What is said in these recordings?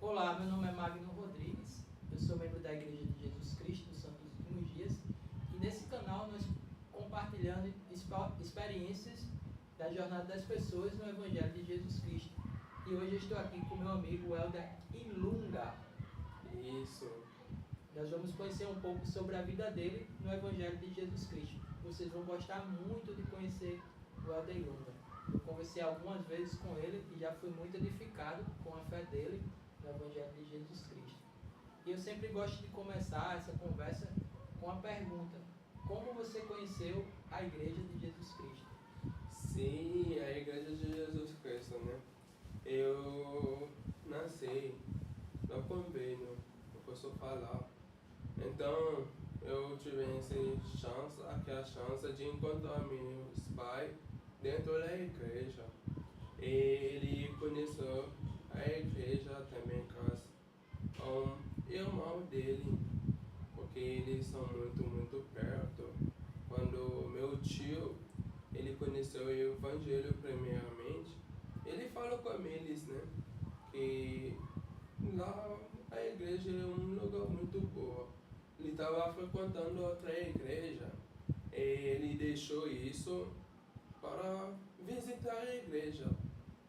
Olá, meu nome é Magno Rodrigues, eu sou membro da Igreja de Jesus Cristo dos Santos Últimos Dias e nesse canal nós compartilhando experiências da jornada das pessoas no Evangelho de Jesus Cristo. E hoje eu estou aqui com meu amigo Helder Ilunga. Isso. Nós vamos conhecer um pouco sobre a vida dele no Evangelho de Jesus Cristo. Vocês vão gostar muito de conhecer o Helder Ilunga. Eu conversei algumas vezes com ele e já fui muito edificado com a fé dele no Evangelho de Jesus Cristo. E eu sempre gosto de começar essa conversa com a pergunta: como você conheceu a Igreja de Jesus Cristo? Sim, a Igreja de Jesus Cristo, né? Eu nasci no convênio, eu posso falar. Então, eu tive aquela chance de encontrar meus pais dentro da igreja. E ele conheceu a igreja também com um irmão dele, porque eles são muito perto. Quando meu tio, ele conheceu o Evangelho primeiramente, ele falou com eles, né, que lá a igreja é um lugar muito bom. Ele estava frequentando outra igreja e ele deixou isso para visitar a igreja.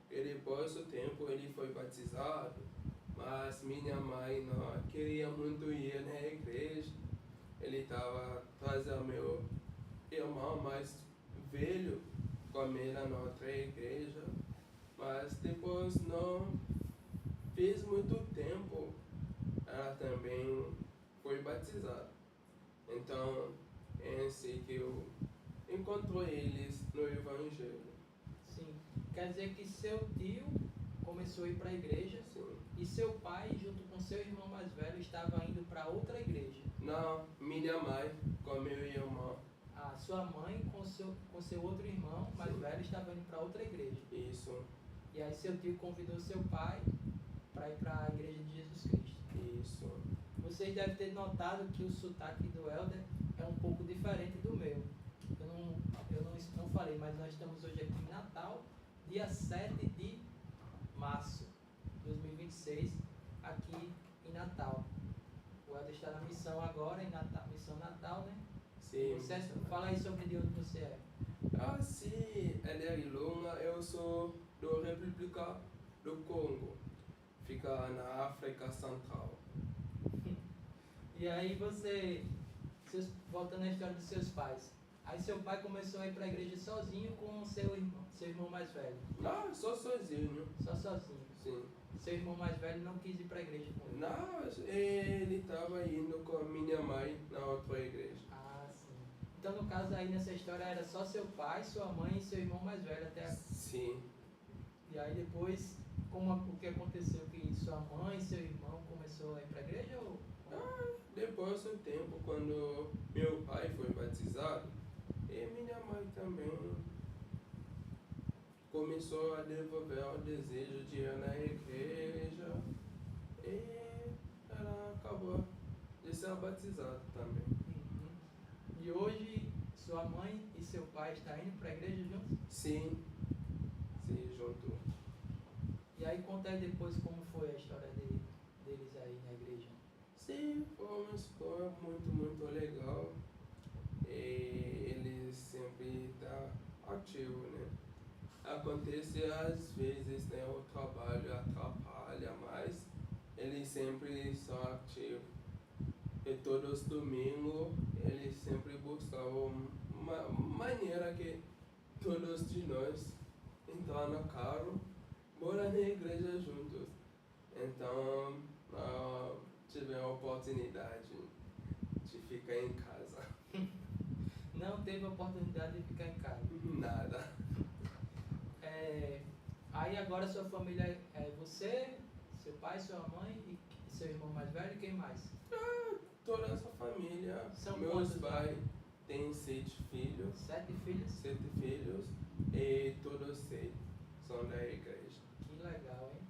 E depois do tempo ele foi batizado, mas minha mãe não queria muito ir na igreja. Ele estava trazendo meu irmão mais velho com ele na outra igreja, mas depois não fez muito tempo ela também foi batizada. Então é assim que eu encontrei eles no Evangelho. Sim, quer dizer que seu tio começou a ir para a igreja. Sim. E seu pai, junto com seu irmão mais velho, estava indo para outra igreja. Não, minha mãe com meu irmão. A sua mãe com seu outro irmão mais Sim. velho estava indo para outra igreja. Isso. E aí seu tio convidou seu pai para ir para a igreja de Jesus Cristo. Isso. Vocês devem ter notado que o sotaque do Helder é um pouco diferente do meu. Eu não falei, mas nós estamos hoje aqui em Natal, dia 7 de março de 2026, aqui em Natal. O Helder está na missão agora, em Natal, missão Natal, né? Sim. Fala aí sobre de onde você é. Sim, Helder Ilunga, eu sou da República do Congo. Fica na África Central. E aí voltando à história dos seus pais. Aí seu pai começou a ir para a igreja sozinho com seu irmão mais velho. Não, só sozinho. Só sozinho. Sim. Seu irmão mais velho não quis ir para a igreja com ele. Não, ele estava indo com minha mãe na outra igreja. Ah, sim. Então no caso aí nessa história era só seu pai, sua mãe e seu irmão mais velho até aqui. Sim. E aí depois, o que aconteceu? Que sua mãe e seu irmão começou a ir para a igreja ou... Depois do tempo, quando meu pai foi batizado, e minha mãe também começou a desenvolver o desejo de ir na igreja e ela acabou de ser batizada também. Uhum. E hoje sua mãe e seu pai estão indo para a igreja juntos? Sim, junto. E aí conta aí depois como foi a história deles aí na igreja. Sim, foi uma escola muito legal. E eles sempre estão ativos, né? Acontece às vezes, né, o trabalho atrapalha, mas eles sempre são ativos. E todos os domingos eles sempre buscavam uma maneira que todos de nós entrar no carro, morar na igreja juntos. Então tive a oportunidade de ficar em casa. Não teve a oportunidade de ficar em casa? Nada. Aí agora sua família é você, seu pai, sua mãe e seu irmão mais velho, e quem mais? Toda essa família. São meus quantos, pais têm 7 filhos. 7 filhos? 7 filhos e todos 7 são da igreja. Que legal, hein?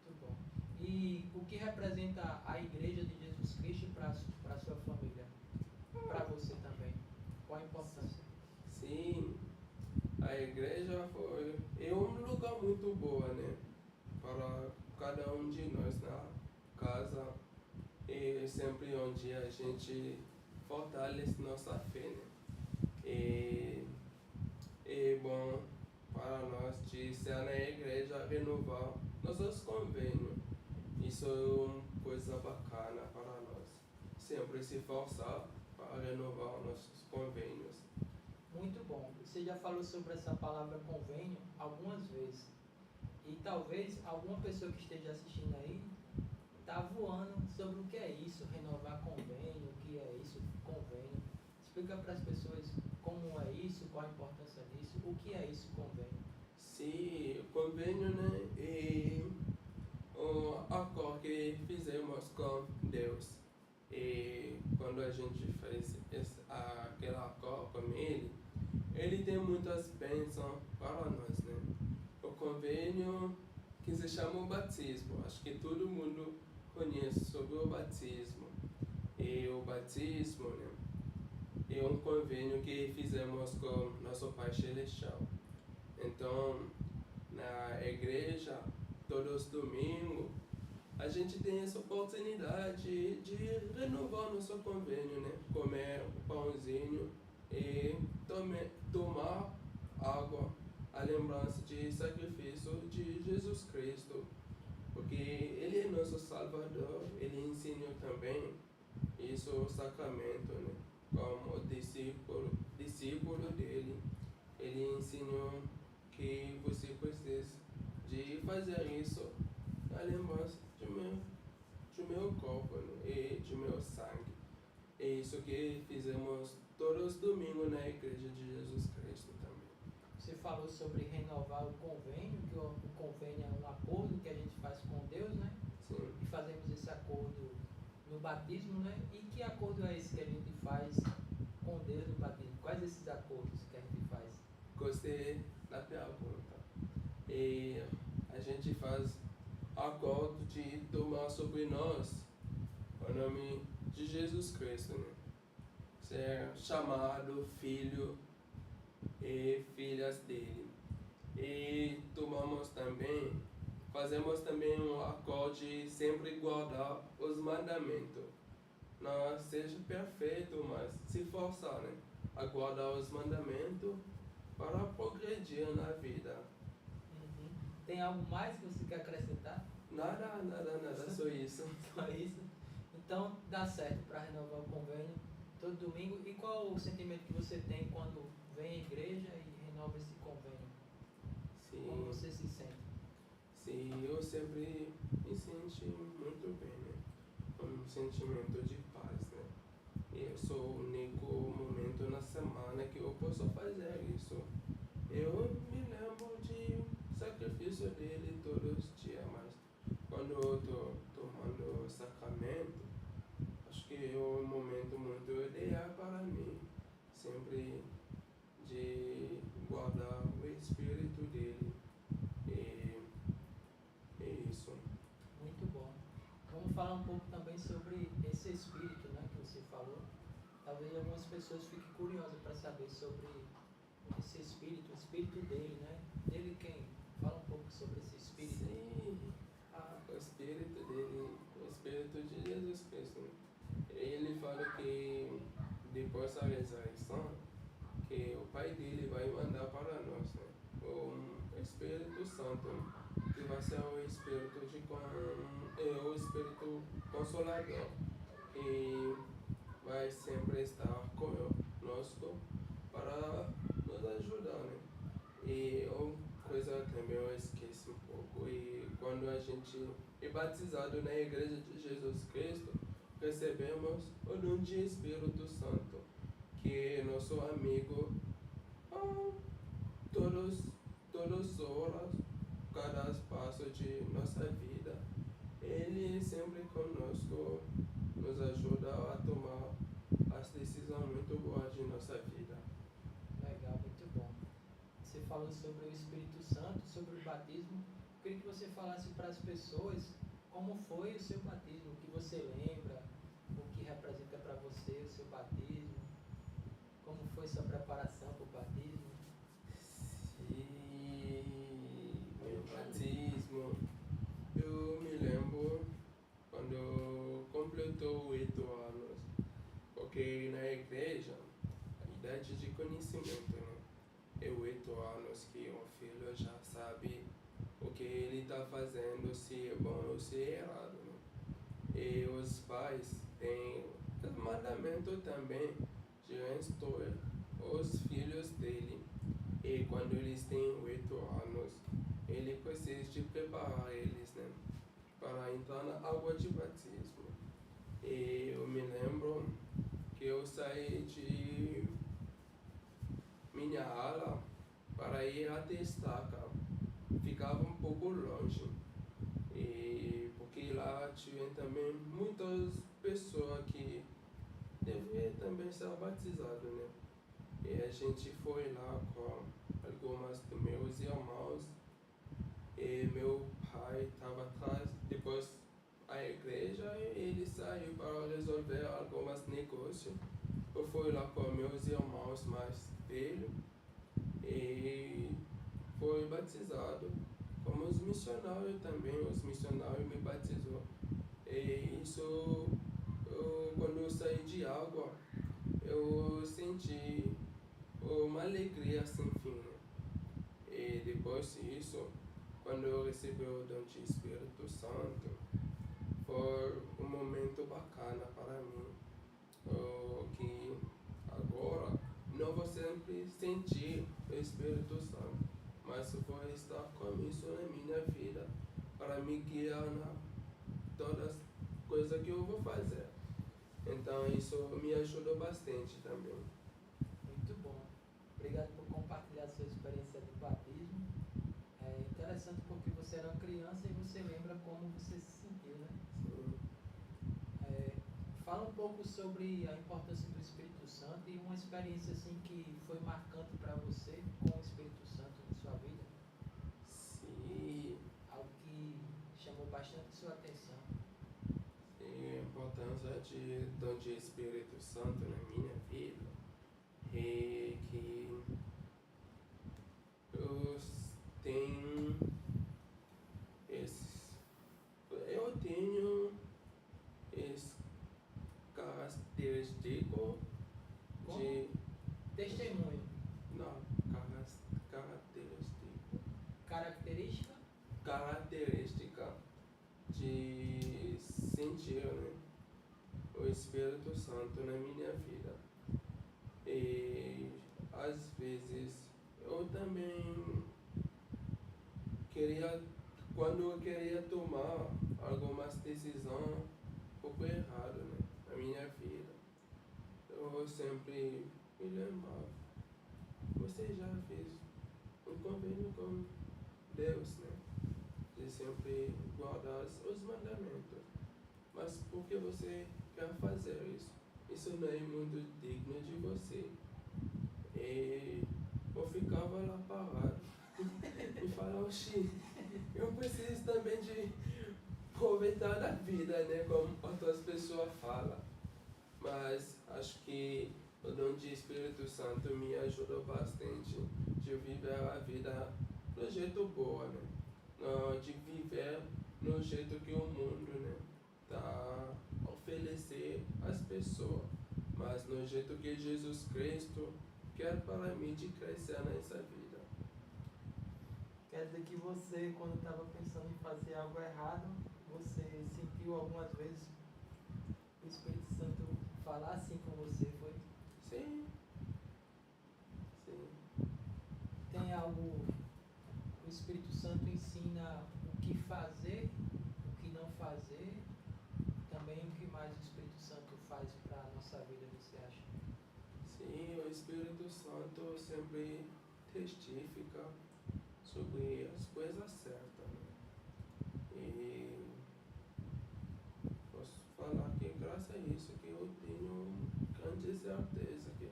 Muito bom. E o que representa a igreja de Jesus Cristo para sua família? Para você também? Qual a importância? Sim, a igreja é um lugar muito bom, né? Para cada um de nós na casa e sempre onde a gente fortalece nossa fé, né? E é bom para nós de ser na igreja renovar nossos convênios. Isso é uma coisa bacana para nós. Sempre se esforçar para renovar nossos convênios. Muito bom. Você já falou sobre essa palavra convênio algumas vezes. E talvez alguma pessoa que esteja assistindo aí está voando sobre o que é isso, renovar convênio, o que é isso, convênio. Explica para as pessoas como é isso, qual a importância disso, o que é isso, convênio. Sim, o convênio, né, é o acordo que fizemos com Deus. E quando a gente fez aquele acordo com Ele tem muitas bênçãos para nós, né? O convênio que se chama o batismo, acho que todo mundo conhece sobre o batismo. E o batismo, né, é um convênio que fizemos com nosso Pai Celestial. Então, na igreja, todos os domingos, a gente tem essa oportunidade de renovar nosso convênio, né? Comer o pãozinho e tomar água, a lembrança de sacrifício de Jesus Cristo, porque Ele é nosso Salvador. Ele ensinou também isso, o sacramento, né? Como discípulo dele, Ele ensinou que você precisa de fazer isso a lembrança de meu corpo, né? E de meu sangue. É isso que fizemos todos os domingos na Igreja de Jesus Cristo também. Você falou sobre renovar o convênio, que o convênio é um acordo que a gente faz com Deus, né? Sim. E fazemos esse acordo no batismo, né? E que acordo é esse que a gente faz com Deus no batismo? Quais esses acordos que a gente faz? Gostei da pergunta. E a gente faz acordo de tomar sobre nós o nome de Jesus Cristo, né? Ser chamado filho e filhas dele. E fazemos também um acordo de sempre guardar os mandamentos. Não seja perfeito, mas se forçar, né, a guardar os mandamentos para progredir na vida. Uhum. Tem algo mais que você quer acrescentar? Nada, só isso. Só isso? Então dá certo para renovar o convênio todo domingo. E qual o sentimento que você tem quando vem à igreja e renova esse convênio? Sim. Como você se sente? Sim, eu sempre me sinto muito bem, né? Um sentimento de paz, né? E esse é o único momento na semana que eu posso fazer isso. Eu me lembro de sacrifício dele todos os dias, mas quando eu estou tomando sacramento, acho que é um momento muito ideal para mim, sempre de guardar o espírito dele. E é isso. Muito bom. Vamos falar um pouco também sobre esse espírito, né, que você falou. Talvez algumas pessoas fiquem curiosas para saber sobre esse espírito, o espírito dele, né? Dele quem? Fala um pouco sobre esse espírito. Sim, o espírito dele, o espírito de Jesus Cristo. Ele fala que depois da ressurreição, que o Pai dele vai mandar para nós, né, o Espírito Santo, que vai ser o Espírito o Espírito Consolador, que vai sempre estar conosco para nos ajudar, né? E uma coisa também eu esqueci um pouco, e quando a gente é batizado na Igreja de Jesus Cristo, recebemos o dom de Espírito Santo, que é nosso amigo todas as horas, cada passo de nossa vida. Ele sempre conosco, nos ajuda a tomar as decisões muito boas de nossa vida. Legal, muito bom. Você falou sobre o Espírito Santo, sobre o batismo. Eu queria que você falasse para as pessoas como foi o seu batismo, o que você lembra, o que representa para você o seu batismo, como foi sua preparação para o batismo. Sim, meu batismo. Eu E na igreja, a idade de conhecimento, né? É 8 anos que um filho já sabe o que ele está fazendo, se é bom ou se é errado, né? E os pais têm o mandamento também de instruir os filhos dele. E quando eles têm 8 anos, ele precisa de preparar eles, né? Para entrar na água de batismo. E eu me lembro que eu saí de minha aula para ir até a estaca. Ficava um pouco longe. E porque lá tinha também muitas pessoas que deviam também ser batizadas, né? E a gente foi lá com algumas dos meus irmãos. E meu pai estava atrás, depois a igreja, e ele saiu para resolver alguns negócios. Eu fui lá com meus irmãos mais velhos e fui batizado. Como os missionários também, os missionários me batizou. E isso, quando eu saí de água, eu senti uma alegria sem fim, né? E depois disso, quando eu recebi o dom de Espírito Santo, foi um momento bacana para mim, que agora não vou sempre sentir o Espírito Santo, mas vou estar com isso na minha vida para me guiar na todas as coisas que eu vou fazer. Então isso me ajudou bastante também. Muito bom. Obrigado por compartilhar sua experiência do batismo. É interessante porque você era criança e você lembra como você se sentiu, né? Sim. Fala um pouco sobre a importância do Espírito Santo e uma experiência assim que foi marcante para você com o Espírito Santo na sua vida. Sim. Algo que chamou bastante sua atenção. Sim, a importância de dom de Espírito Santo na minha vida é que eu tenho esse característico de... Testemunho. Não, característico. Característica de sentir, né, o Espírito Santo na minha vida. E às vezes eu também quando eu queria tomar algumas decisões um pouco erradas, né, na minha vida, eu sempre me lembrava: você já fez um convênio com Deus, né? De sempre guardar os mandamentos. Mas por que você quer fazer isso? Isso não é muito digno de você. E eu ficava lá parado e falava: oxi, eu preciso também de aproveitar da vida, né? Como outras pessoas falam. Mas acho que o dom de Espírito Santo me ajudou bastante de viver a vida do jeito bom, né? De viver no jeito que o mundo, né, tá oferecer às pessoas, mas no jeito que Jesus Cristo quer para mim de crescer nessa vida. Quer dizer que você, quando estava pensando em fazer algo errado, você sentiu algumas vezes o Espírito Santo falar assim com você, foi? Sim. Sim. Tem algo, o Espírito Santo ensina o que fazer, o que não fazer, também o que mais o Espírito Santo faz para a nossa vida, você acha? Sim, o Espírito Santo sempre testifica sobre as coisas certas, né? E posso falar que graças a isso que eu tenho grande certeza que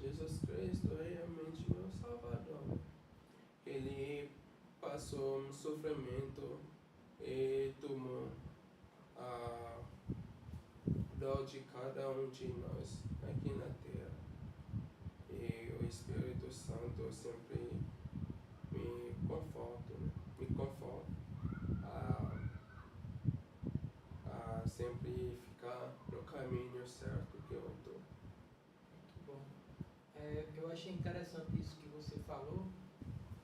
Jesus Cristo é realmente meu Salvador. Ele passou um sofrimento e tomou a dor de cada um de nós aqui na terra. E o Espírito Santo sempre me conforta, né? Me conforta a sempre ficar no caminho certo que eu estou. Eu achei interessante isso que você falou,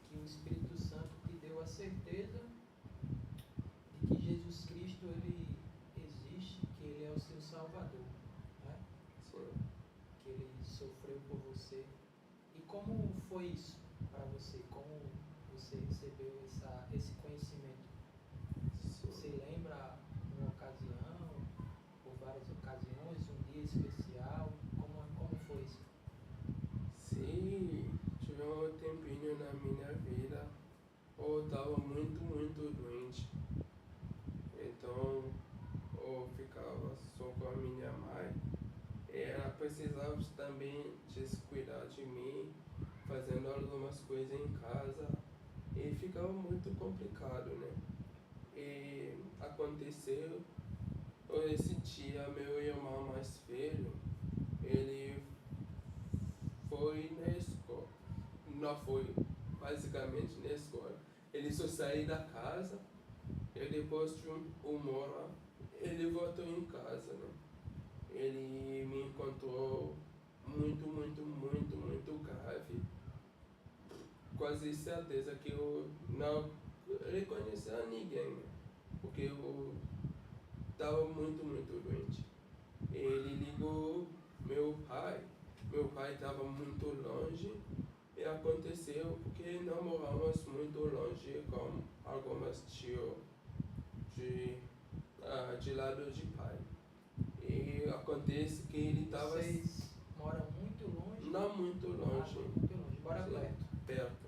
que o Espírito Santo te deu a certeza de que Jesus Cristo ele existe, que ele é o seu Salvador, né? Sim. Que ele sofreu por você. E como foi isso para você? Como você recebeu esse conhecimento? Sim. Você lembra uma ocasião, ou várias ocasiões, um dia especial? Como foi isso? Sim, tive um tempinho na minha vida, eu estava muito doente. Então, eu ficava só com a minha mãe. Ela precisava também de se cuidar de mim, fazendo algumas coisas em casa. E ficava muito complicado, né? E aconteceu, esse dia, meu irmão mais velho, ele foi na escola. Não foi basicamente na escola. Ele só saiu da casa e depois de uma hora ele voltou em casa, né? Ele me encontrou muito grave. Quase certeza que eu não reconhecia ninguém, né? Porque eu estava muito doente. Ele ligou meu pai estava muito longe e aconteceu porque não moramos muito longe com algumas tios de lado de pai. E acontece que ele estava... Vocês moram muito longe? Não muito longe. Muito longe, bora Sim, perto.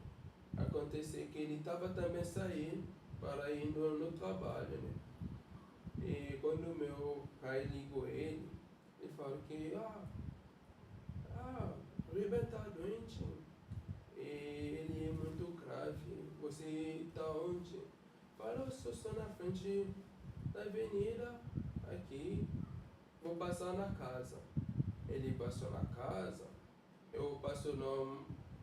Acontece que ele estava também saindo para ir no trabalho, né? E quando meu pai ligou ele falou que Ruben está doente e ele é muito grave. Você está onde? Falou, só estou na frente da avenida aqui, vou passar na casa. Ele passou na casa, eu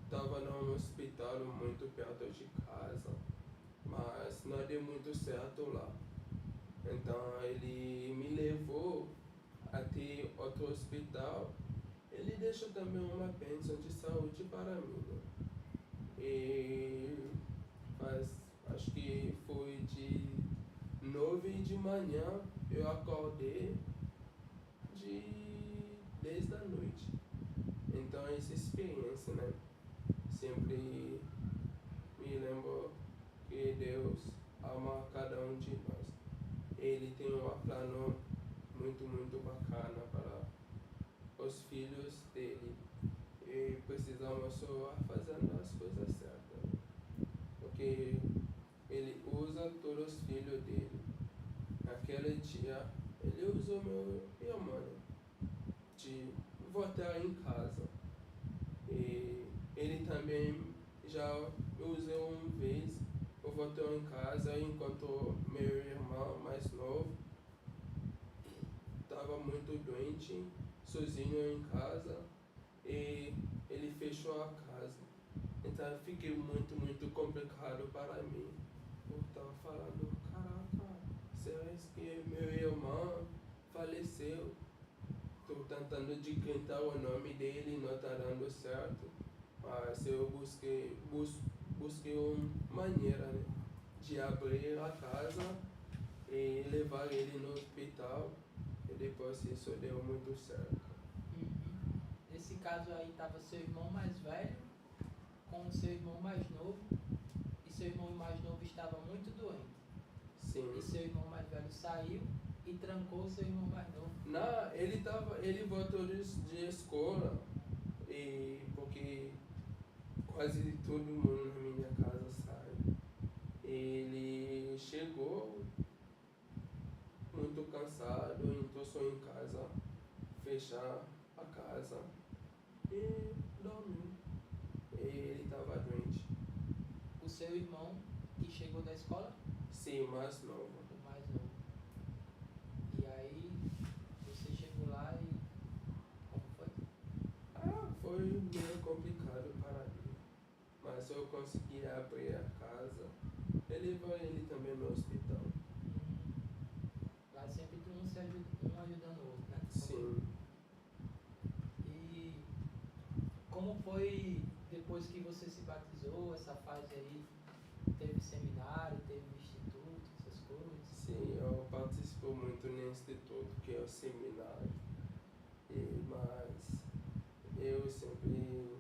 estava num hospital muito perto de casa, mas não deu muito certo lá. Então ele me levou até outro hospital. Ele deixou também uma bênção de saúde para mim, né? E acho que foi de 9 de manhã eu acordei de 10 da noite. Então essa experiência, né? Sempre me lembro que Deus ama cada um de nós. Ele tem um plano muito bacana para os filhos dele. E precisamos só fazer as coisas certas. Porque ele usa todos os filhos dele. Naquele dia, ele usou meu irmão de voltar em casa. E ele também já usou uma vez, eu voltou em casa enquanto meu irmão mais novo estava muito doente, sozinho em casa, e ele fechou a casa. Então fiquei muito complicado para mim. Eu estava falando, caraca, será que meu irmão faleceu? Estou tentando de cantar o nome dele, não está dando certo. Mas eu busquei uma maneira, né, de abrir a casa e levar ele no hospital. E depois isso deu muito certo. Uhum. Nesse caso aí estava seu irmão mais velho com o seu irmão mais novo, e seu irmão mais novo estava muito doente. Sim. E seu irmão mais velho saiu e trancou o seu irmão mais novo. Não, ele voltou de escola, e porque quase todo mundo na minha casa sai. Ele chegou muito cansado, entrou só em casa, fechar a casa e dormiu. Ele estava doente. O seu irmão que chegou da escola? Sim, mais novo. O mais novo. E aí você chegou lá e como foi? Foi meio complicado para mim, mas eu consegui abrir a casa e levar ele também no hospital. Lá sempre tem um ajudando o outro, né? Sim. E como como foi depois que você se batizou, essa fase aí? Teve seminário, teve instituto, essas coisas? Sim, eu participo muito no instituto, que é o seminário. Mas eu sempre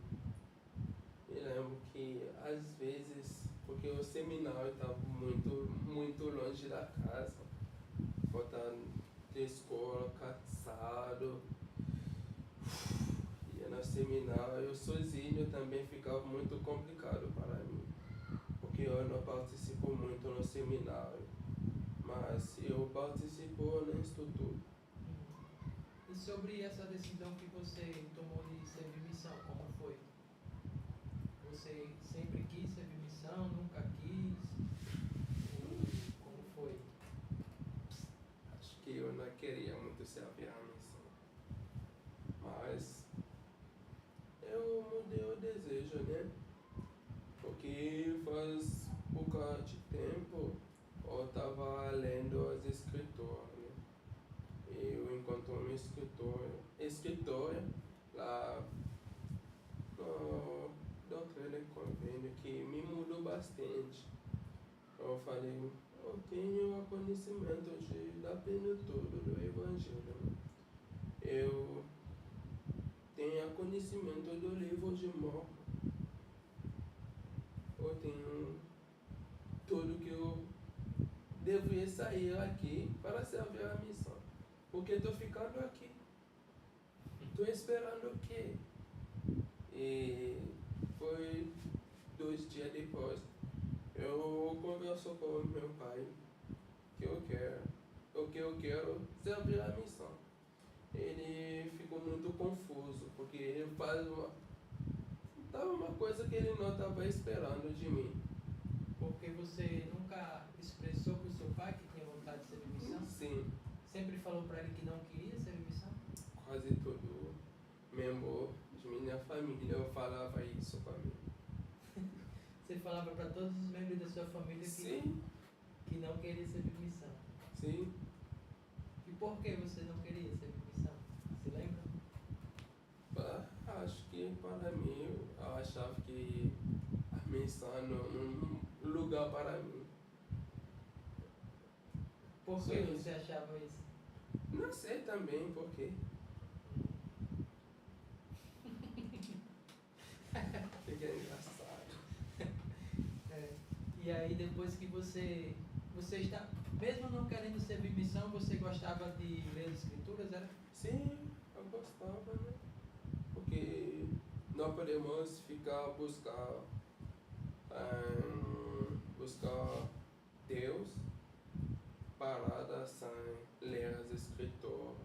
me lembro que às vezes, porque o seminário estava muito longe da casa, voltando de escola, cansado, ia no seminário, eu sozinho também ficava muito complicado para mim, porque eu não participo muito no seminário, mas eu participo no instituto. E sobre essa decisão que você tomou de servir missão, como foi? Você sempre quis servir missão, nunca quis? Como foi? Acho que eu não queria muito servir a missão, mas eu mudei o desejo, né? Porque faz pouco de tempo eu estava lendo as escrituras, né? Eu encontrei uma escritora lá no Doutrina e Convênio que me mudou bastante. Eu falei, eu tenho conhecimento da plenitude do Evangelho, né? Eu tenho conhecimento do livro de Marcos. Eu tenho tudo que eu deveria sair aqui para servir a missão. Porque estou ficando aqui. Estou esperando o quê? E foi 2 dias depois, eu converso com meu pai que eu quero servir a missão. Ele ficou muito confuso, porque ele faz uma coisa que ele não estava esperando de mim. Porque você nunca expressou para o seu pai que tinha vontade de servir missão? Sim. Sempre falou para ele que não queria servir missão? Quase todo membro de minha família eu falava isso para mim. Você falava para todos os membros da sua família que não queria servir missão? Sim. E por que você não queria servir missão? Você lembra? Acho que para mim, eu achava que a missão não é um lugar para mim. Por que você achava isso? Não sei também por quê. Fica engraçado. E aí depois que você está, mesmo não querendo servir missão, você gostava de ler as escrituras, era? Sim, eu gostava, né? Porque não podemos ficar buscar Deus parada sem ler as escrituras.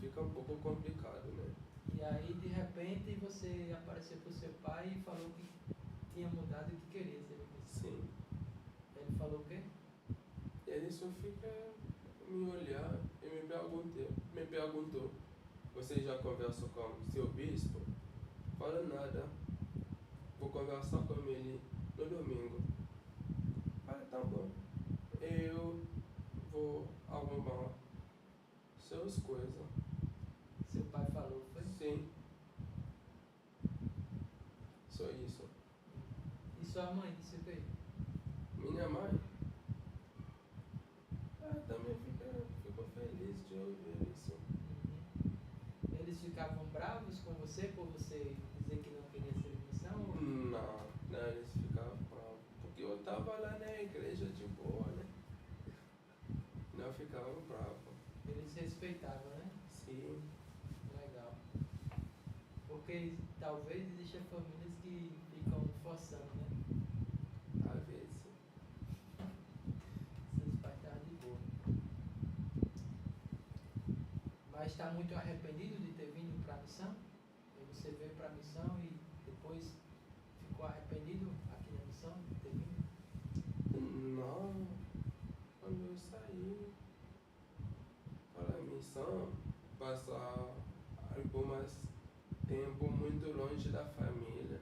Fica um pouco complicado, né? E aí de repente você apareceu para o seu pai e falou que tinha mudado e que queria servir missão. Sim. Ele falou o quê? Ele só fica me olhar e me perguntou, você já conversou com seu bispo? Fala nada, vou conversar com ele no domingo. Fala, tá bom, eu vou arrumar suas coisas. Seu pai falou, foi? Sim. Só isso. E sua mãe disse o quê? Minha mãe também ficou feliz de ouvir isso. Eles ficavam bravos com você por você dizer que não queria servir missão? Não, eles ficavam bravos. Porque eu estava lá na igreja de boa, né? Não ficavam bravos. Eles respeitavam, né? Sim. Legal. Porque talvez existam famílias que ficam forçando, né? Às vezes. Seus pais estavam de boa. Mas está muito arrependido de ter vindo para a missão? E você veio para a missão e depois ficou arrependido aqui na missão de ter vindo? Não. Quando eu saí para a missão, passar algumas tempo muito longe da família.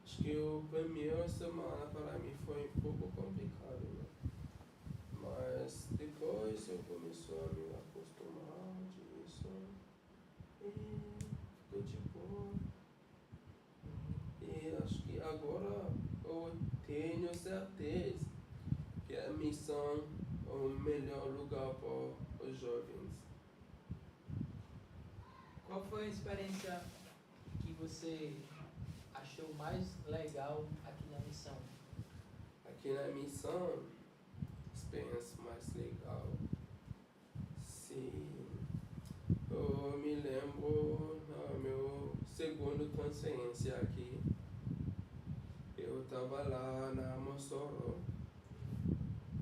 Acho que a primeira semana para mim foi um pouco complicado, né? Mas depois eu comecei a me acostumar disso e ficou de boa. tenho certeza que a missão é o melhor lugar para os jovens. Qual foi a experiência que você achou mais legal aqui na missão? Aqui na missão, experiência mais legal. Sim, eu me lembro na meu segundo transferência aqui. Eu estava lá na Mossoró.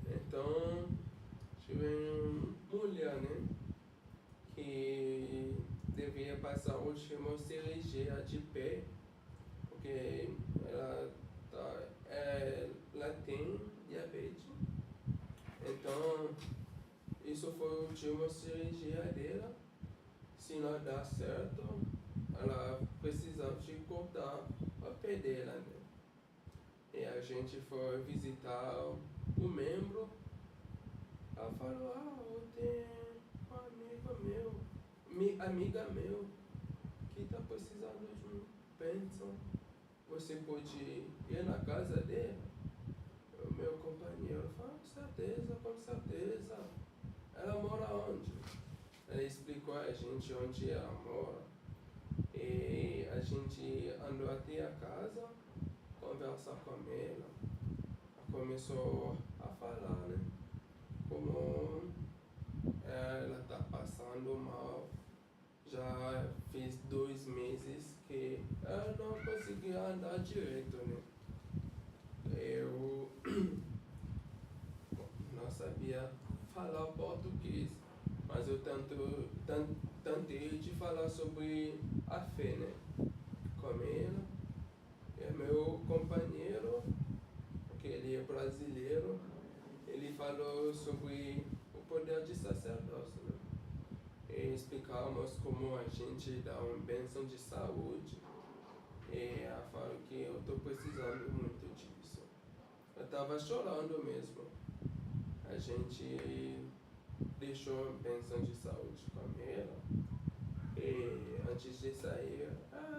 Então, tive uma mulher, né, que devia passar a última cirurgia de pé, porque ela tem diabetes. Então, isso foi a última cirurgia dela. Se não dar certo, ela precisava de cortar o pé dela, né? E a gente foi visitar o membro. Ela falou, eu tenho um amiga meu, que está precisando de um bênção. Você pode ir na casa dele? O meu companheiro falou, com certeza. Ela mora onde? Ela explicou a gente onde ela mora. E a gente andou até a casa, conversar com ela. Ela começou a falar, né? Como ela está passando mal. Já fez 2 meses que ela não conseguia andar direito, né? Eu não sabia falar português, mas eu tentei de falar sobre a fé, né? Com ela. E meu companheiro, que ele é brasileiro, ele falou sobre o poder de sacerdócio, né? E explicamos como a gente dá uma bênção de saúde. E ela falou que eu estou precisando muito disso. Eu estava chorando mesmo. A gente deixou uma bênção de saúde com ela. E antes de sair,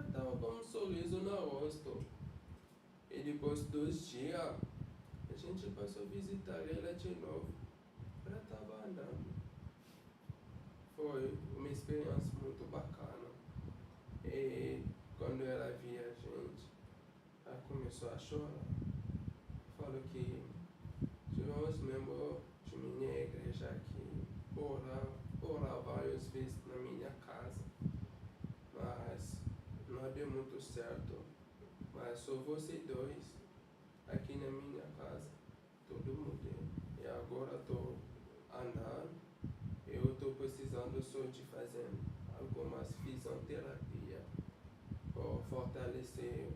estava com um sorriso no rosto. E depois de 2 dias, a gente passou a visitar ela de novo. Ela estava andando. Foi uma experiência muito bacana. E quando ela via a gente, ela começou a chorar. Falou que tivemos membros de minha igreja aqui orar várias vezes na minha casa, mas não deu muito certo. Mas só vocês 2 aqui na minha casa, tudo mudou. E agora estou andando. Eu estou precisando só de fazer algumas fisioterapia para fortalecer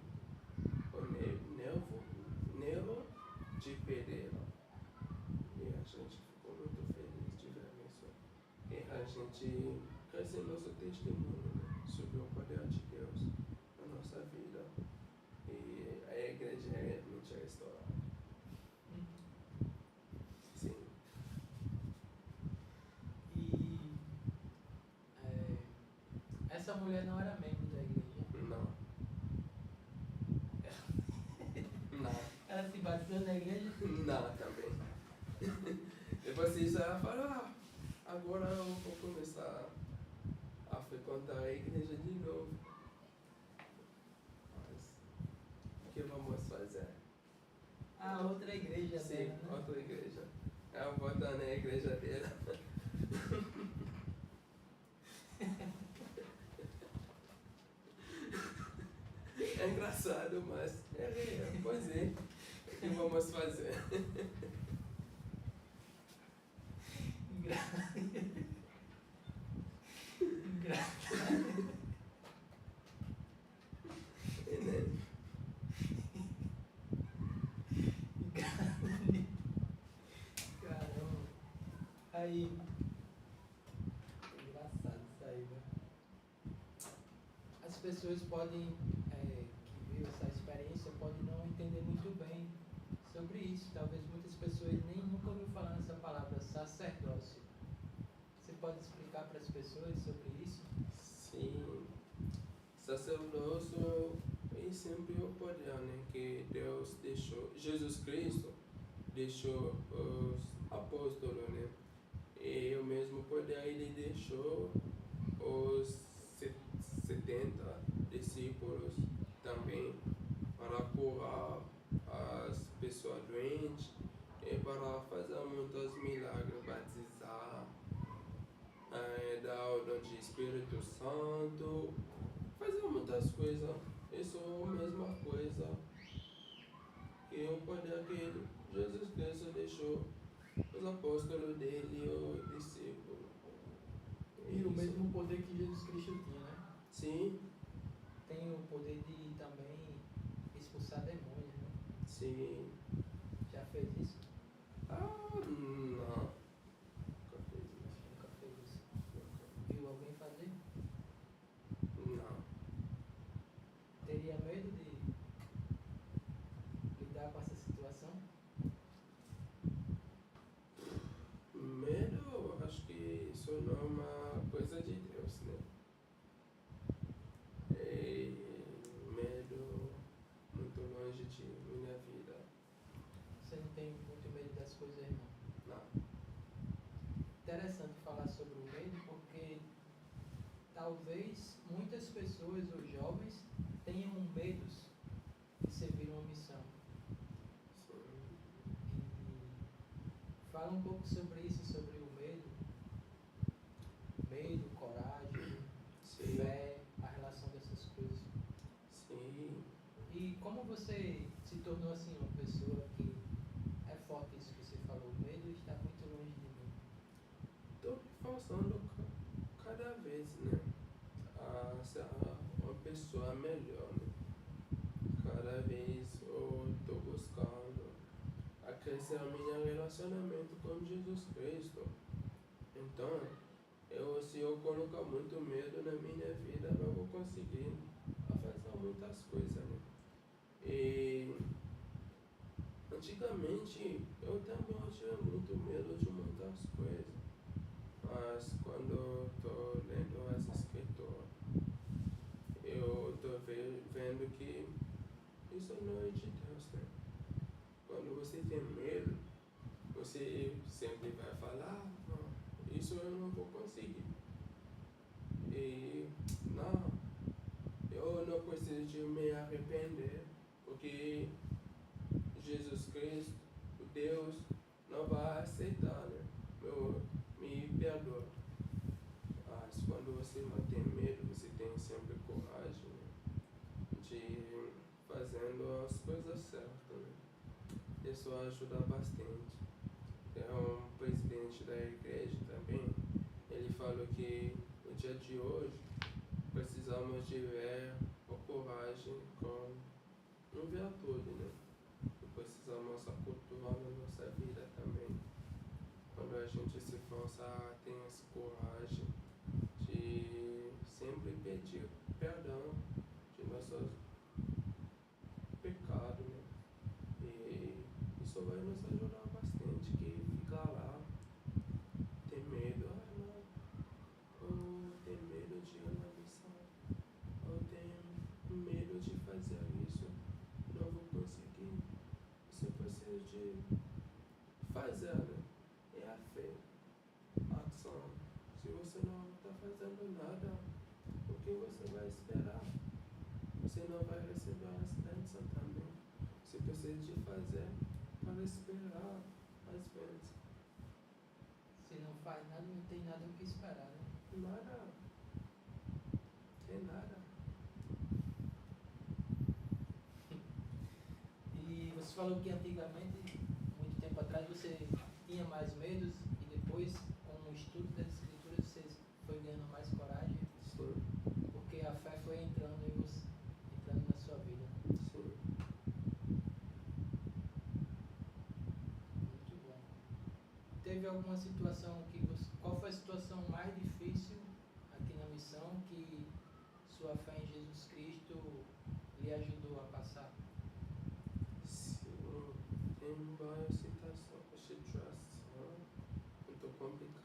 o nervo de pé dela. E a gente ficou muito feliz de ver isso. E a gente cresce nosso testemunho, né, sobre o poder de Deus na nossa vida. E a igreja é realmente restaurada. Sim. E essa mulher não era membro da igreja? Não. Não. Ela se batizou na igreja? Não, também. Depois disso ela falou, agora eu vou começar a frequentar a igreja de novo. Mas o que vamos fazer? Outra igreja Sim, dela, né? outra igreja. Ela volta na igreja dela. É engraçado, mas pois é. O que vamos fazer? Caramba. Aí. Engraçado isso aí, né? As pessoas podem, que viram essa experiência, podem não entender muito bem sobre isso. Talvez muitas pessoas nem nunca ouviram falar nessa palavra sacerdócio. Você pode explicar para as pessoas sobre isso? Sim. Sacerdócio e sempre o poder, né, que Deus deixou, Jesus Cristo deixou os apóstolos, né, e o mesmo poder ele deixou os 70 discípulos também para curar as pessoas doentes e para fazer muitos milagres, batizar, dar o dom de Espírito Santo, fazer muitas coisas. Isso é a mesma coisa que o poder que Jesus Cristo deixou os apóstolos dele e os discípulos. E o mesmo poder que Jesus Cristo tinha, né? Sim, Tem o poder de também expulsar demônios, né? sim. Já fez isso? Não. Nunca fiz isso. Nunca fez isso. Viu alguém fazer? Não. Teria medo de lidar com essa situação? Medo, acho que isso não é uma coisa de Deus, né? Medo muito longe de minha vida. Você não tem muito medo das coisas, não? Não. Interessante falar sobre o medo porque talvez muitas pessoas ou jovens tenham medos de servir uma missão. Sim. E fala um pouco sobre isso, sobre o medo. Medo, coragem, Sim. fé, a relação dessas coisas. Sim. E como você se tornou assim uma pessoa que é forte isso que você falou, o medo está muito longe de mim. Estou me esforçando cada vez, né? A ser uma pessoa melhor, né? Cada vez eu estou buscando a crescer o meu relacionamento com Jesus Cristo. Então, se eu colocar muito medo na minha vida, não vou conseguir fazer muitas coisas, né? E antigamente eu também tinha muito medo de muitas coisas, mas quando estou lendo as escrituras, eu estou vendo que isso não é de Deus, né? Quando você tem medo, você sempre vai falar, não, isso eu não vou conseguir. E não, eu não preciso de me arrepender, porque Jesus Cristo, o Deus, não vai aceitar, né? Me perdoa. Mas quando você não tem medo, você tem sempre coragem, né? De fazendo as coisas certas, né? Isso ajuda bastante. É um presidente da igreja também, ele falou que no dia de hoje precisamos de ver a coragem com virtude, né? E precisamos cultuar na nossa vida também. Quando a gente se força, tem essa coragem de sempre pedir perdão de nossos pecados, né? E isso vai nos ajudar bastante, que ficar lá, ter medo, não, ou ter medo de ir na missão, ou tenho medo de fazer isso, não vou conseguir. Você precisa de fazer, né? É a fé, a ação. Se você não está fazendo nada, o que você vai esperar? Você não vai receber as bênçãos também. Você precisa de fazer para esperar as bênçãos. Se não faz nada, não tem nada o que esperar, né? Nada. Tem nada. E você falou que antigamente, muito tempo atrás, você tinha mais medos e depois, com o estudo das escrituras, você foi ganhando mais coragem, Sim. porque a fé foi entrando em você, entrando na sua vida. Sim. Muito bom. Teve alguma situação que você... Qual foi a situação mais difícil aqui na missão que sua fé em Jesus Cristo lhe ajudou a passar? Sim. Tem várias situações, muito complicadas.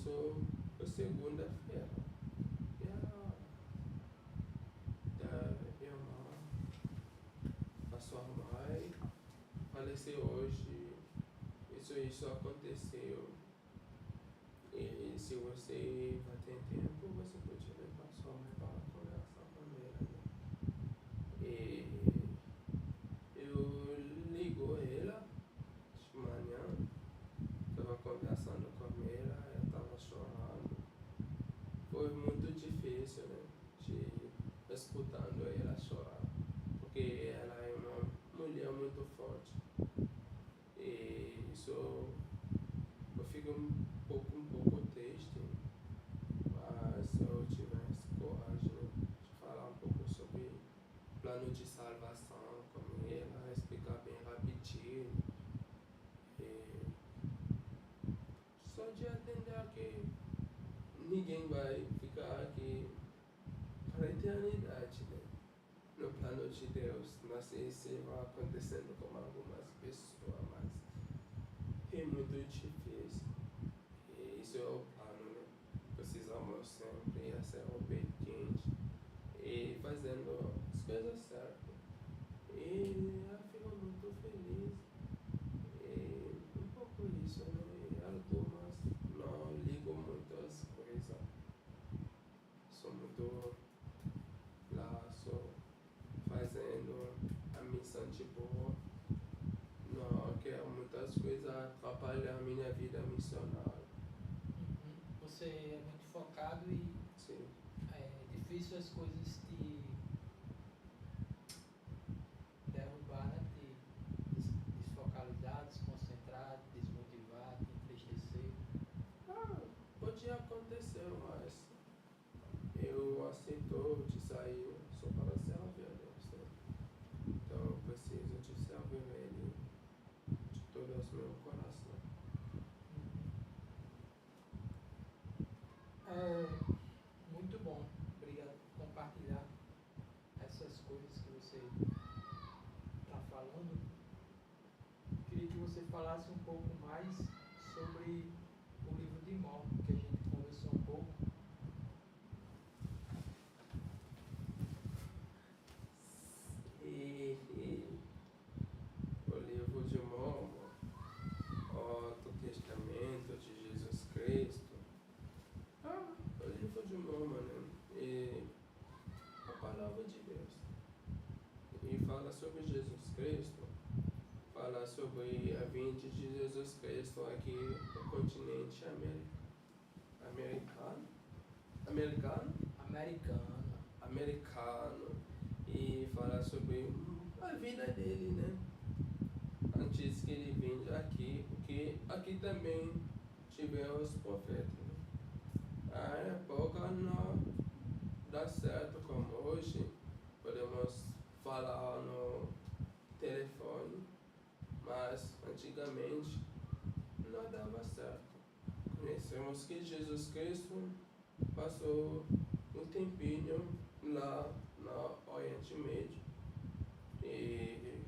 começou a segunda-feira. E a irmã, a sua mãe, faleceu hoje. Isso aconteceu. E se você vai ter tempo, você pode levar sua mãe para conversar com ela. Né? E eu ligo ela de manhã, estava conversando com ela estava chorando. Foi muito difícil, né? De escutando ela chorar, porque ela é uma mulher muito forte. E isso eu fico um pouco triste, mas eu tive essa coragem, né, de falar um pouco sobre plano de salvação com ela, explicar bem rapidinho. E só de entender que ninguém vai ficar aqui para a eternidade, né? No plano de Deus, não sei se vai acontecendo com algumas pessoas, mas é muito difícil. E isso é o plano, né? Precisamos sempre ser obedientes e fazendo as coisas certas. E eu fico muito feliz. E um pouco isso, né? Algumas não ligo muitas coisas. Sou muito lá, só fazendo a missão de boa. Não quero muitas coisas atrapalhar a minha vida missionária. Você é muito focado e Sim. é difícil as coisas te derrubar, né? Te desfocalizar, desconcentrar, desmotivar, te entristecer. Podia acontecer, mas eu aceito de sair só para servir a Deus, né? Então eu preciso de servir Ele de todo o meu coração. Muito bom. Obrigado por compartilhar essas coisas que você está falando. Queria que você falasse um pouco mais sobre o livro de Mórmon, que a gente conversou um pouco. E o livro de Mórmon, o Testamento de Jesus Cristo, o livro de Mórmon, né? E a palavra de Deus. E fala sobre Jesus Cristo, fala sobre a vinda de Jesus Cristo aqui no continente americano, e fala sobre a vida dele, né? Antes que ele venha aqui, porque aqui também tivemos os profetas. Né? A época não dá certo como hoje, podemos falar no telefone, mas antigamente não dava certo. Conhecemos que Jesus Cristo passou um tempinho lá no Oriente Médio, e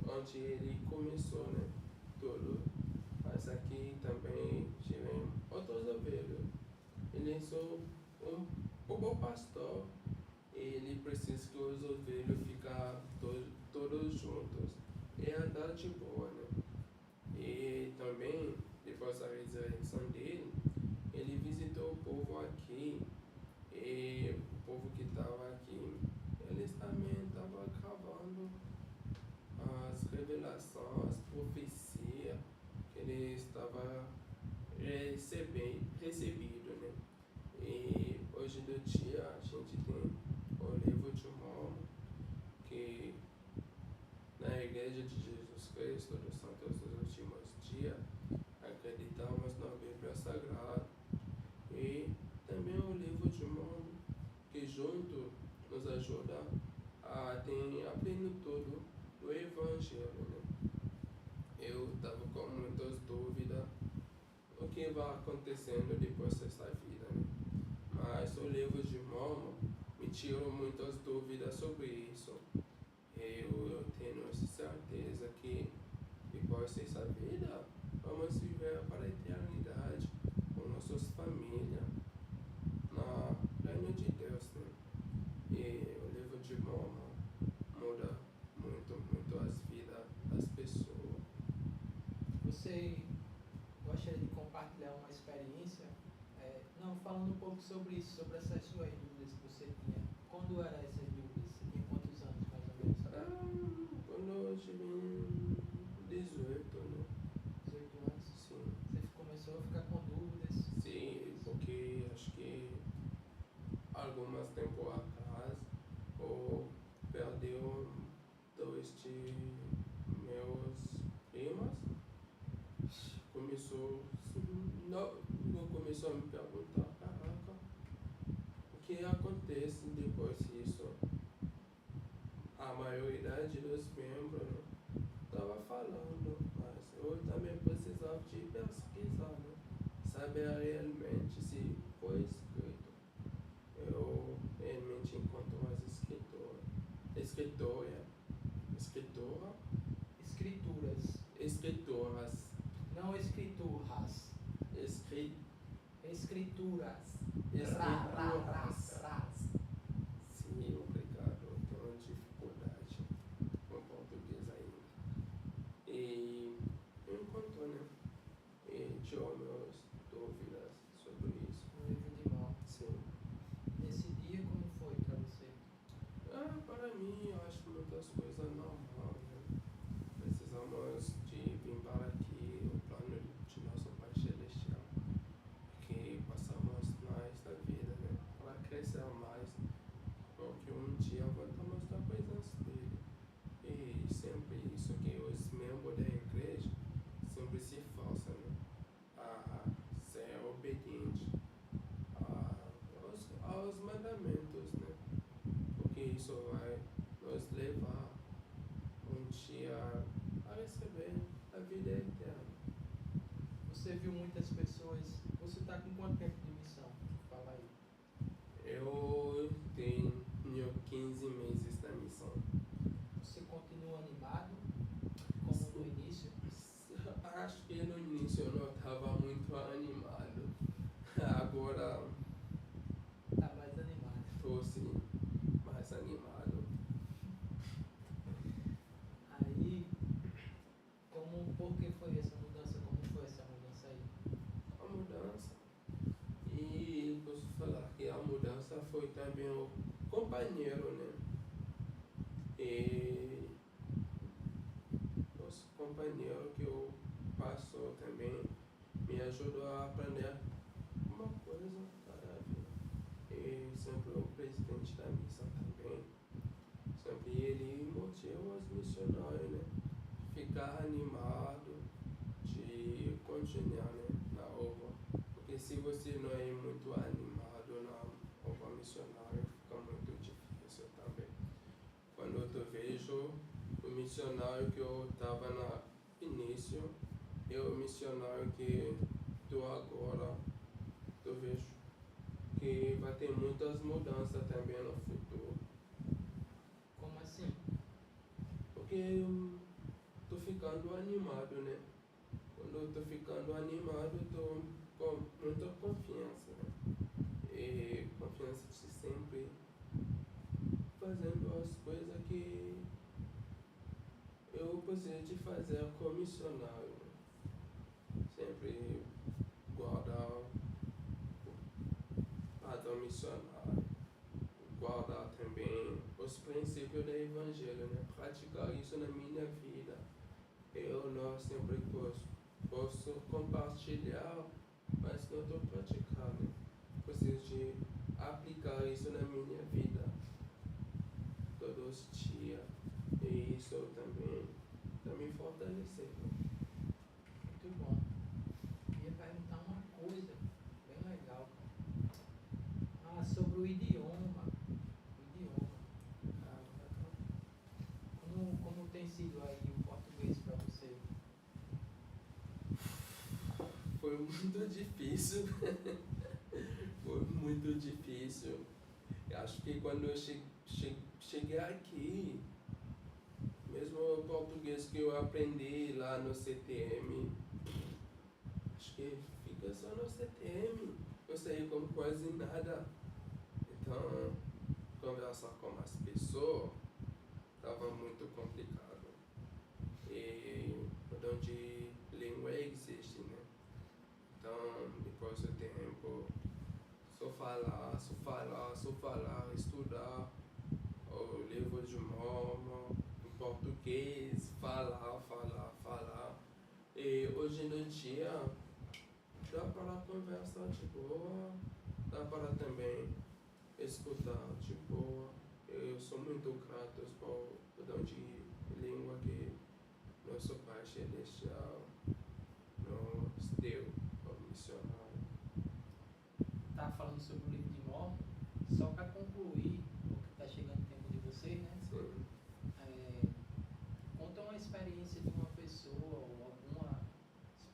onde ele começou, né, tudo. Mas aqui também tivemos outros ovelhas. Ele é só um bom pastor, e ele precisa que os ovelhas fiquem todos juntos e andar de boa, né? E também, depois da ressurreição dele, ele visitou o povo aqui, e o povo que estava aqui, eles também estavam gravando as revelações, as profecias que ele estava recebido, né? E hoje do dia a gente tem o livro de Mórmon, que na Igreja de Jesus Cristo dos Santos dos Últimos Dias acreditamos na Bíblia Sagrada, e também o livro de Mórmon, que junto nos ajuda a ter a plenitude do Evangelho, né? Eu estava com muitas dúvidas o que vai acontecendo depois dessa vida, né? Mas o livro de Mórmon me tirou muitas dúvidas sobre isso. Eu tenho certeza que depois dessa vida vamos viver para a eternidade com nosso você gostaria de compartilhar uma experiência? Não, falando um pouco sobre isso, sobre essas suas dúvidas que você tinha. Quando eram essas dúvidas? Você tinha quantos anos, mais ou menos? Quando eu tive 18, né? 18 anos? Sim. Você começou a ficar com dúvidas? Sim, porque acho que algumas tempo atrás eu perdi dois de meus primos. Começou a me perguntar, caraca, o que acontece depois disso? A maioria dos membros estava falando, mas eu também precisava de pesquisar, né? Saber realmente se foi escrito. Eu realmente encontro umas escrituras. Escrituras. Não escrituras. Escrituras. Sim, obrigado. Eu tenho uma dificuldade com português ainda. E eu encontro, né? E tinha meus dúvidas sobre isso. No livro de mão. Sim. Nesse dia, como foi para você? Para mim, eu acho que muitas coisas normal, né? Precisamos de vir para aqui, o plano de nosso Pai Celestial, que passamos nesta vida, né? Para crescer mais, porque um dia voltamos da presença dele. E sempre isso que os membros da igreja sempre se forçam, né? A ser obediente aos mandamentos, né? Porque isso vai nos levar um dia a receber a vida eterna. Você viu muitas pessoas. Você está com quanto tempo de missão? Fala aí. Eu tenho 15 meses da missão. Você continua animado? Como no início? Acho que no início eu não estava muito animado. Agora Está mais animado. estou sim mais animado. Aí, por que foi essa mudança? Como foi essa mudança aí? A mudança. E posso falar que a mudança foi também o companheiro, né? E os companheiros que eu passou também me ajudou a aprender uma coisa cada dia. E sempre o presidente da missão também. Sempre ele motiva os missionários, né? Ficar animado de continuar, né? Na obra. Porque se você não é muito animado na obra missionária, fica muito difícil também. Quando eu vejo o missionário que eu estava no início e o missionário que estou agora, eu vejo que vai ter muitas mudanças também no futuro. Como assim? Porque eu estou ficando animado, né? Quando eu estou ficando animado, estou com muita confiança, né? E confiança de sempre fazendo as coisas que eu gostaria de fazer como missionário, né? Sempre guardar o padrão missionário, guardar também os princípios do Evangelho, né? Praticar isso na minha vida. Eu não sempre posso compartilhar, mas não estou praticando. Preciso de aplicar isso na minha vida todos os dias. E isso também está me fortalecendo. Muito bom. Eu ia perguntar uma coisa bem legal. Sobre o idioma. Como tem sido aí o português para você? Foi muito difícil. Foi muito difícil. Eu acho que quando eu cheguei aqui, mesmo o português que eu aprendi lá no CTM, acho que fica só no CTM. Eu sei como quase nada. Então, conversar com as pessoas estava muito complicado. E mudando de língua é português, falar. E hoje em dia dá para conversar de boa, dá para também escutar de boa. Eu sou muito grato por o dom de língua que nosso Pai Celestial nos deu como missionário. Tá falando sobre o livro de Mormon, só para concluir, porque está chegando o tempo de vocês, né? Sim. Conta uma experiência de uma pessoa ou algumas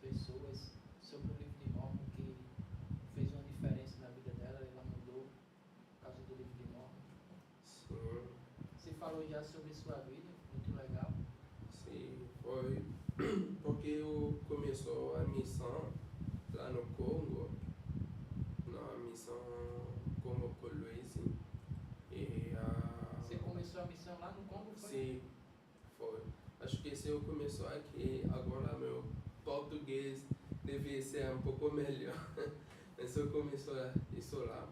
pessoas sobre o livro de Mormon que fez uma diferença na vida dela, ela mudou por causa do livro de Mormon. Sim. Você falou já sobre sua vida, muito legal. Sim, foi porque começou a missão lá no Congo, na missão Congo Kolwezi. Você começou a missão lá no Congo, foi? Sim, foi. Acho que se eu começou aqui, agora meu português deve ser um pouco melhor. Mas eu começou isso lá.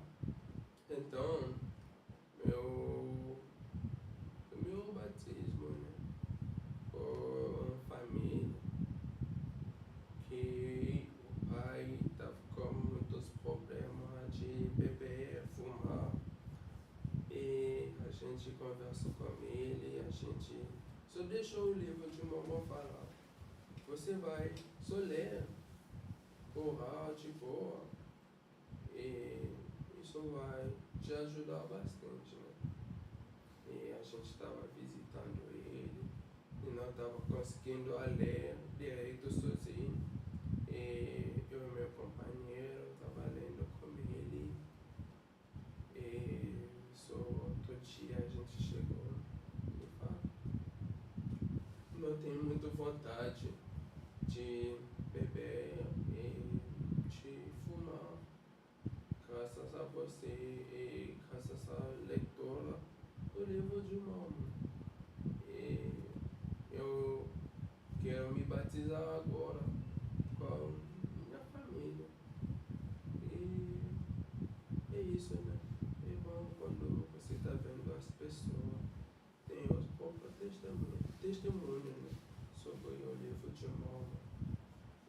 Então, meu batismo, né? Por uma família que o pai estava com muitos problemas de beber, fumar. E a gente conversou com ele, a gente só deixou o livro de Mormon falar. Você vai só ler, orar de boa, e isso vai te ajudar bastante, né? E a gente estava visitando ele, e não estava conseguindo ler direito sozinho. E eu e meu companheiro estava lendo com ele. E só outro dia a gente chegou e falou: não tenho muita vontade de beber e de fumar. Graças a você e graças à leitura do livro de Mormon. E eu quero me batizar agora com minha família. E é isso, né? É bom quando você está vendo as pessoas, tem os próprios testemunho, né? Sobre o livro de Mormon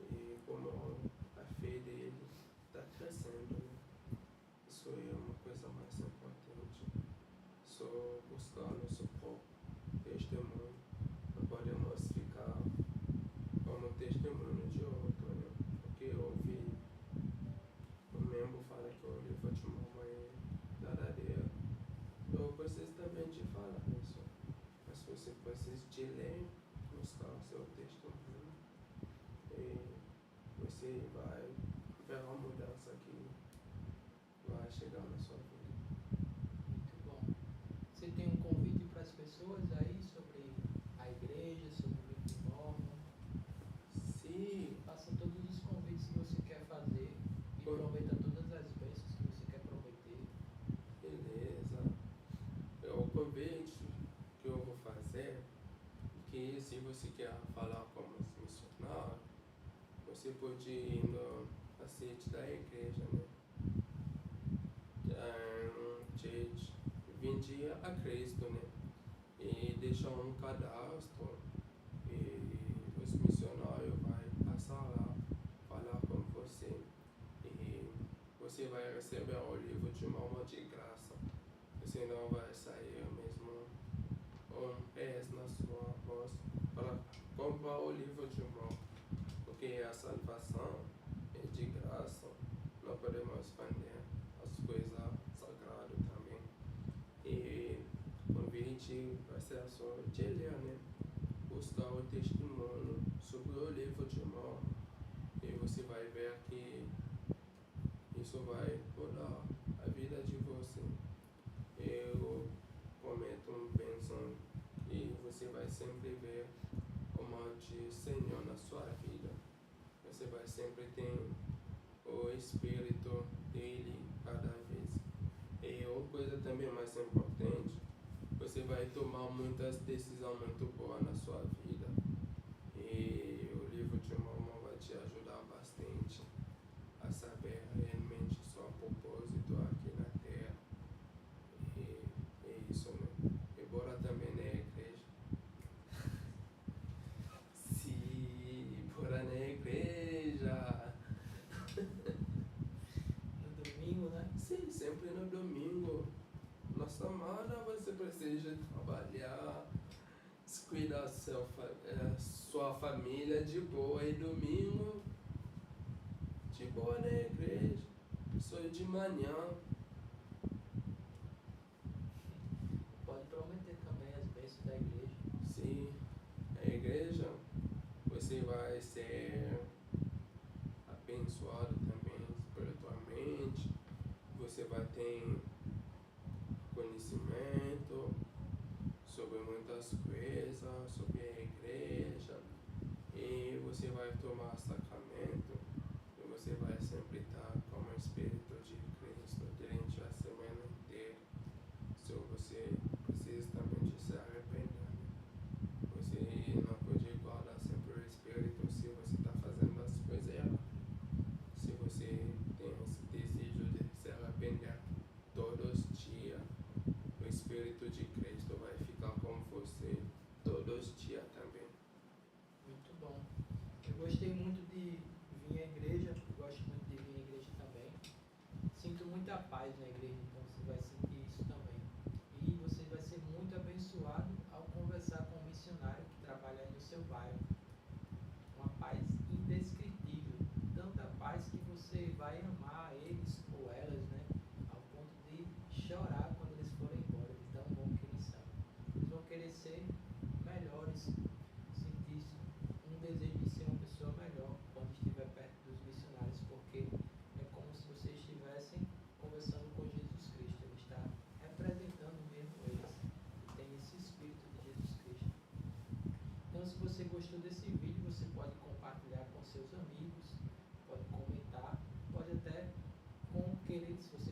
e como a fé dele está crescendo, né? Isso é uma coisa mais importante. Só buscar nosso próprio testemunho. Não podemos ficar como testemunho de outro, né? Porque eu ouvi o membro fala que o livro de Mormon é verdadeiro. Eu preciso também te falar isso. Mas você precisa de ler, buscar o seu testemunho. E você vai ver uma mudança que vai chegar na sua vida. Muito bom. Você tem um convite para as pessoas aí sobre a igreja, sobre o livro de Mormon? Sim. Faça todos os convites que você quer fazer e prometa todas as bênçãos que você quer prometer. Beleza. O convite que eu vou fazer, que se você quer falar como missionário, você pode ir no site da igreja, né? Church, vinde a Cristo, né? E deixa um cadastro e os missionários vão passar lá, falar com você e você vai receber o livro de Mormon de graça. Você não vai sair mesmo pés na sua voz para comprar o livro de Mormon, porque a salvação é de graça. Não podemos vender as coisas sagradas também. E o convite vai ser só de ler, né? Buscar o testemunho sobre o livro de Mormon. E você vai ver que isso vai mudar a vida de você. Eu prometo uma bênção e você vai sempre ver o mão de Senhor na sua vida. Você vai sempre ter o Espírito dele cada vez. E uma coisa também mais importante, você vai tomar muitas decisões muito boas na sua vida. E o livro de Mormon vai te ajudar bastante a saber realmente o seu propósito aqui na Terra. E é isso, né? Embora também na igreja. família de boa e domingo, de boa na igreja, só de manhã. Pode prometer também as bênçãos da igreja. Sim, a igreja, você vai ser abençoado também espiritualmente, você vai ter conhecimento sobre muitas coisas, sobre a igreja, e você vai tomar sacramento, e você vai sempre estar com o Espírito de Cristo durante a semana inteira. So, você precisa também de se arrepender. Você não pode guardar sempre o Espírito se você está fazendo as coisas erradas. Se você tem esse desejo de se arrepender todos os dias, o Espírito de Cristo vai ficar com você todos os dias também. Muito bom. Eu gostei muito de vir à igreja, gosto muito de vir à igreja também. Sinto muita paz na igreja, então você vai sentir isso também. E você vai ser muito abençoado ao conversar com um missionário que trabalha aí no seu bairro. Uma paz indescritível. Tanta paz que você vai amar eles ou elas, né? Ao ponto de chorar quando eles forem embora, de tão bom que eles são. Eles vão querer ser melhores, sentir um desejo de ser uma pessoa melhor quando estiver perto dos missionários, porque é como se vocês estivessem conversando com Jesus Cristo. Ele está representando mesmo eles. E tem esse Espírito de Jesus Cristo. Então, se você gostou desse vídeo, você pode compartilhar com seus amigos, pode comentar, pode até querer, se você